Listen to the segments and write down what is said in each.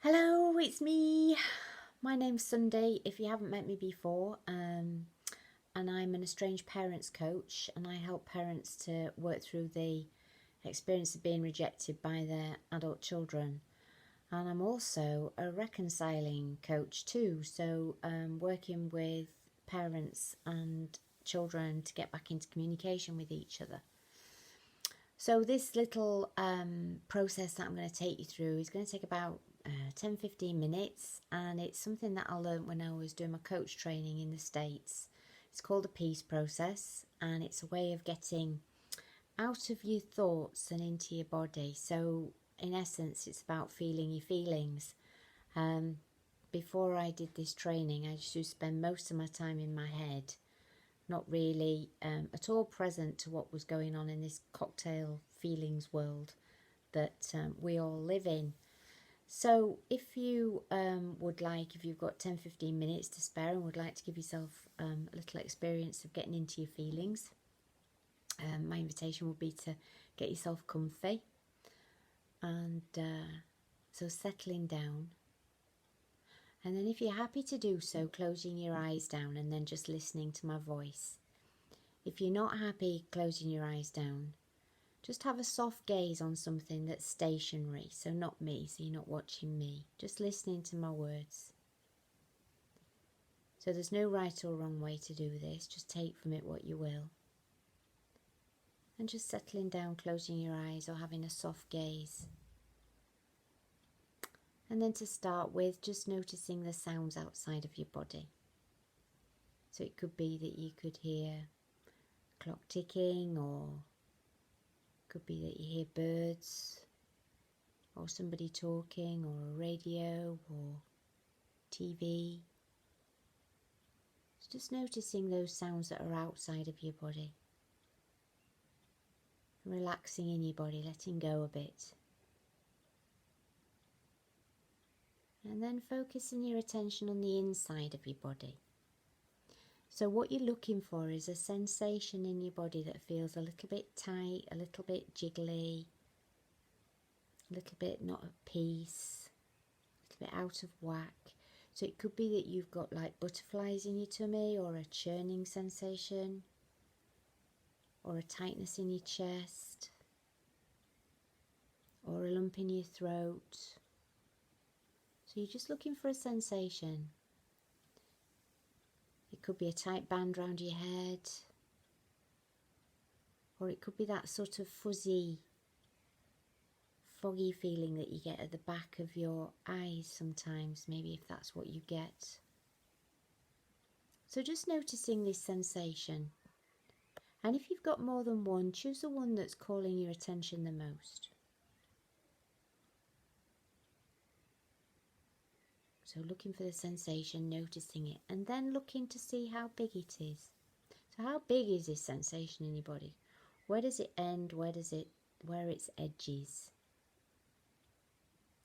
Hello, it's me. My name's Sunday, if you haven't met me before, and I'm an estranged parents coach, and I help parents to work through the experience of being rejected by their adult children. And I'm also a reconciling coach too, so working with parents and children to get back into communication with each other. So this little process that I'm going to take you through is going to take about 10-15 minutes, and it's something that I learned when I was doing my coach training in the States. It's called a peace process, and it's a way of getting out of your thoughts and into your body. So in essence, it's about feeling your feelings. Before I did this training, I used to spend most of my time in my head, not really at all present to what was going on in this cocktail feelings world that we all live in. So if you if you've got 10-15 minutes to spare and would like to give yourself a little experience of getting into your feelings, my invitation would be to get yourself comfy and so settling down. And then if you're happy to do so, closing your eyes down and then just listening to my voice. If you're not happy closing your eyes down, just have a soft gaze on something that's stationary, so not me, so you're not watching me, just listening to my words. So there's no right or wrong way to do this, just take from it what you will. And just settling down, closing your eyes or having a soft gaze. And then to start with, just noticing the sounds outside of your body. So it could be that you could hear a clock ticking, or could be that you hear birds, or somebody talking, or a radio, or TV. So just noticing those sounds that are outside of your body. Relaxing in your body, letting go a bit. And then focusing your attention on the inside of your body. So what you're looking for is a sensation in your body that feels a little bit tight, a little bit jiggly, a little bit not at peace, a little bit out of whack. So it could be that you've got like butterflies in your tummy, or a churning sensation, or a tightness in your chest, or a lump in your throat. So you're just looking for a sensation. It could be a tight band around your head, or it could be that sort of fuzzy, foggy feeling that you get at the back of your eyes sometimes, maybe if that's what you get. So just noticing this sensation. And if you've got more than one, choose the one that's calling your attention the most. So looking for the sensation, noticing it, and then looking to see how big it is. So how big is this sensation in your body? Where does it end? Where are its edges?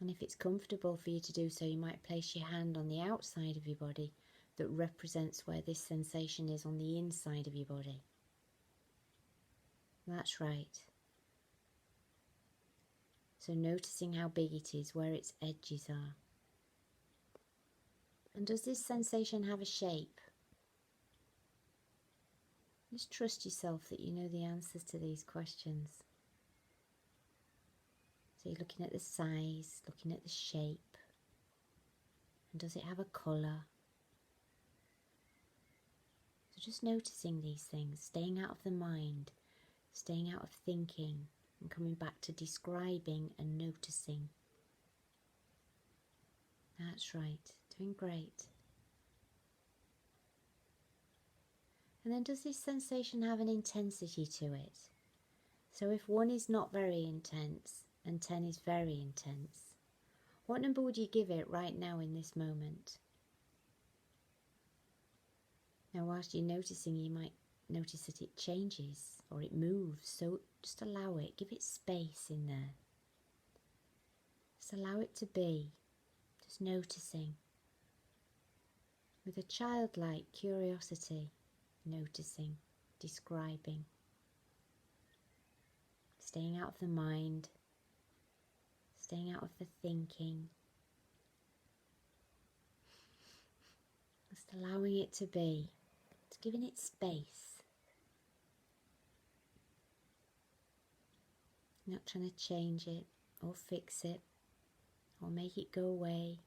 And if it's comfortable for you to do so, you might place your hand on the outside of your body that represents where this sensation is on the inside of your body. That's right. So noticing how big it is, where its edges are. And does this sensation have a shape? Just trust yourself that you know the answers to these questions. So you're looking at the size, looking at the shape. And does it have a colour? So just noticing these things, staying out of the mind, staying out of thinking, and coming back to describing and noticing. That's right, doing great. And then does this sensation have an intensity to it? So if 1 is not very intense and 10 is very intense, what number would you give it right now in this moment? Now whilst you're noticing, you might notice that it changes or it moves, so just allow it, give it space in there. Just allow it to be, just noticing. With a childlike curiosity, noticing, describing. Staying out of the mind, staying out of the thinking, Just allowing it to be. Just giving it space. Not trying to change it or fix it or make it go away.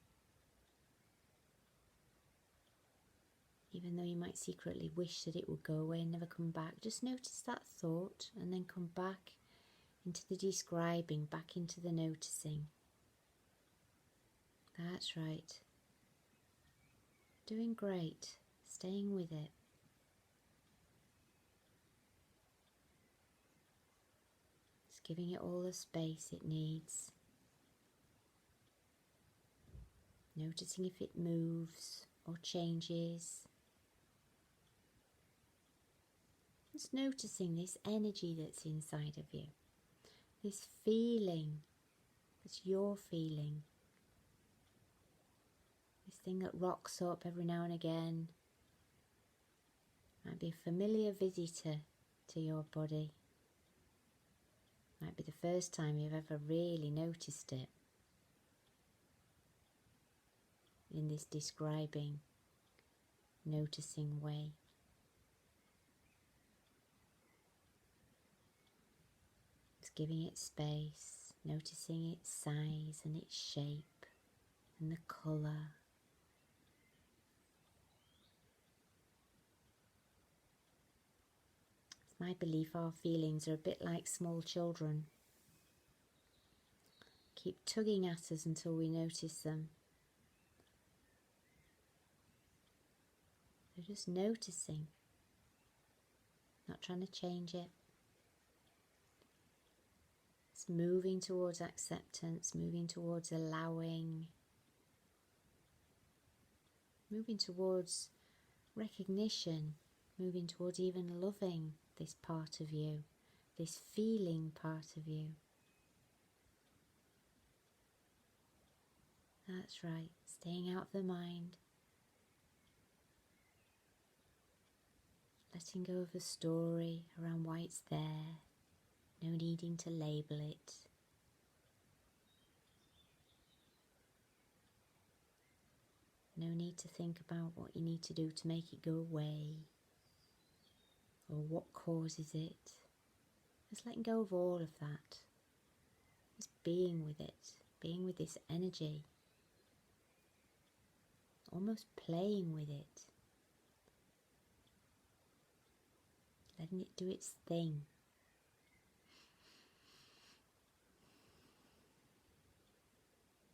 Even though you might secretly wish that it would go away and never come back, just notice that thought and then come back into the describing, back into the noticing. That's right. Doing great. Staying with it. Just giving it all the space it needs. Noticing if it moves or changes. Just noticing this energy that's inside of you. This feeling that's your feeling. This thing that rocks up every now and again. Might be a familiar visitor to your body. Might be the first time you've ever really noticed it. In this describing, noticing way. Just giving it space, noticing its size and its shape and the colour. It's my belief our feelings are a bit like small children. Keep tugging at us until we notice them. They're just noticing, not trying to change it. It's moving towards acceptance, moving towards allowing, moving towards recognition, moving towards even loving this part of you, this feeling part of you. That's right, staying out of the mind. Letting go of the story around why it's there, no needing to label it. No need to think about what you need to do to make it go away, or what causes it. Just letting go of all of that. Just being with it, being with this energy. Almost playing with it. Letting it do its thing.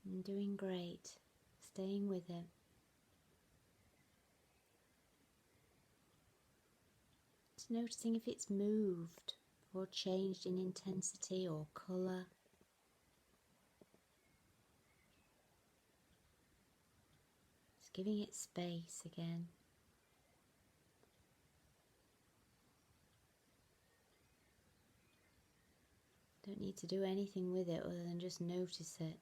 And doing great. Staying with it. Just noticing if it's moved or changed in intensity or colour. Just giving it space again. Don't need to do anything with it other than just notice it.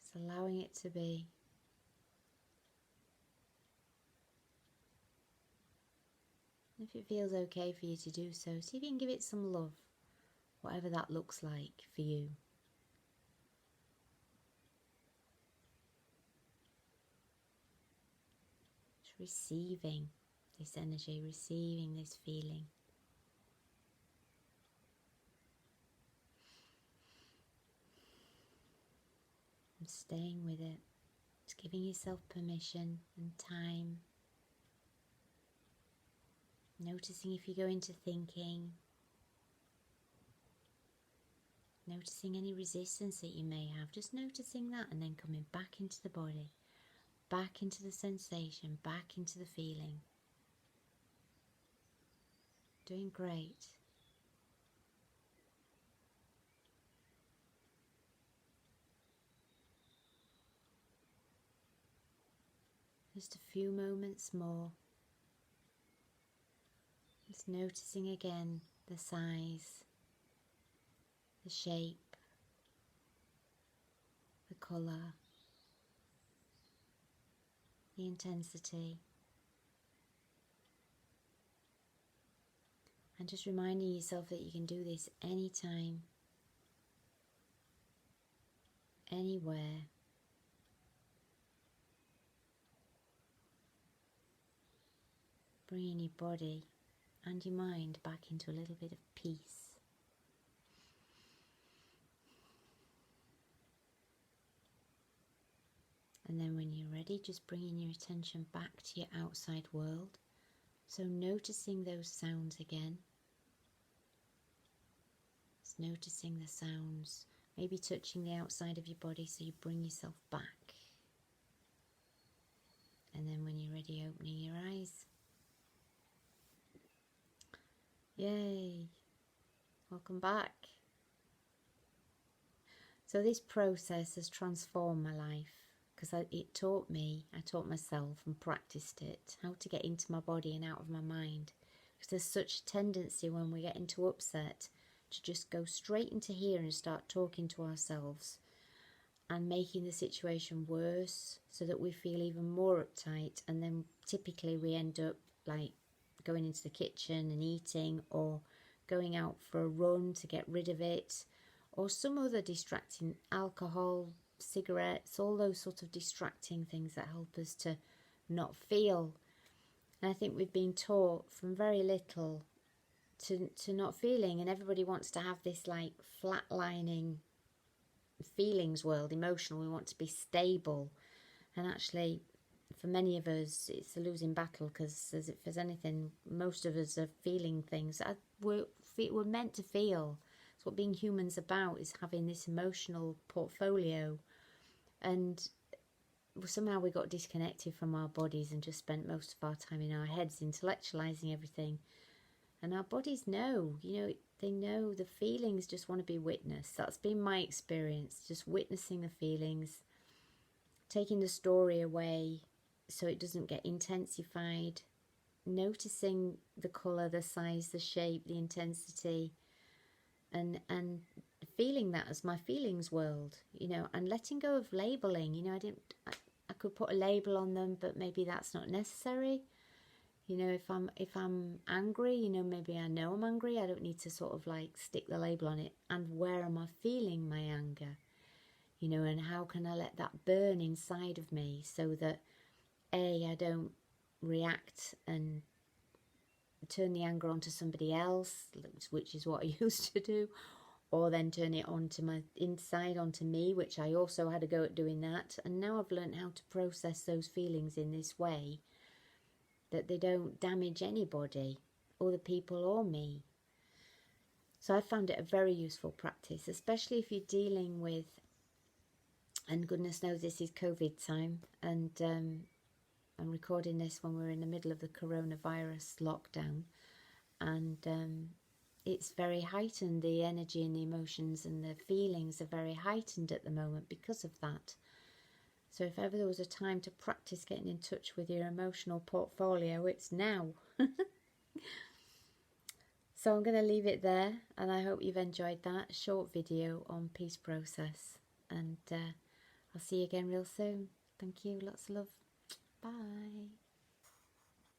Just allowing it to be. If it feels okay for you to do so, see if you can give it some love, whatever that looks like for you. Just receiving this energy, receiving this feeling. And staying with it, just giving yourself permission and time. Noticing if you go into thinking. Noticing any resistance that you may have. Just noticing that and then coming back into the body. Back into the sensation, back into the feeling. Doing great. Just a few moments more. Just noticing again the size, the shape, the colour, the intensity. And just reminding yourself that you can do this anytime, anywhere. bringing your body and your mind back into a little bit of peace. And then when you're ready, just bringing your attention back to your outside world. So noticing those sounds again. Just noticing the sounds, maybe touching the outside of your body so you bring yourself back. And then when you're ready, opening your eyes. Yay! Welcome back. So this process has transformed my life because I taught myself and practiced it, how to get into my body and out of my mind. Because there's such a tendency when we get into upset to just go straight into here and start talking to ourselves and making the situation worse so that we feel even more uptight, and then typically we end up like going into the kitchen and eating, or going out for a run to get rid of it, or some other distracting, alcohol, cigarettes, all those sort of distracting things that help us to not feel. And I think we've been taught from very little to not feeling, and everybody wants to have this like flatlining feelings world, emotional. We want to be stable, and actually for many of us it's a losing battle, because if there's anything, most of us are feeling things. We're meant to feel. It's what being human's about, is having this emotional portfolio, and somehow we got disconnected from our bodies and just spent most of our time in our heads intellectualizing everything. And our bodies know, they know the feelings just want to be witnessed. That's been my experience, just witnessing the feelings, taking the story away so it doesn't get intensified, noticing the colour, the size, the shape, the intensity, and feeling that as my feelings world, and letting go of labelling. I could put a label on them, but maybe that's not necessary. If I'm angry, maybe I know I'm angry. I don't need to sort of like stick the label on it. And where am I feeling my anger? And how can I let that burn inside of me so that I don't react and turn the anger onto somebody else, which is what I used to do, or then turn it onto my inside, onto me, which I also had a go at doing that. And now I've learned how to process those feelings in this way, that they don't damage anybody, or the people, or me. So I found it a very useful practice, especially if you're dealing with, and goodness knows this is COVID time, and I'm recording this when we're in the middle of the coronavirus lockdown, and it's very heightened. The energy and the emotions and the feelings are very heightened at the moment because of that. So if ever there was a time to practice getting in touch with your emotional portfolio, it's now. So I'm going to leave it there, and I hope you've enjoyed that short video on peace process. And I'll see you again real soon. Thank you. Lots of love. Bye.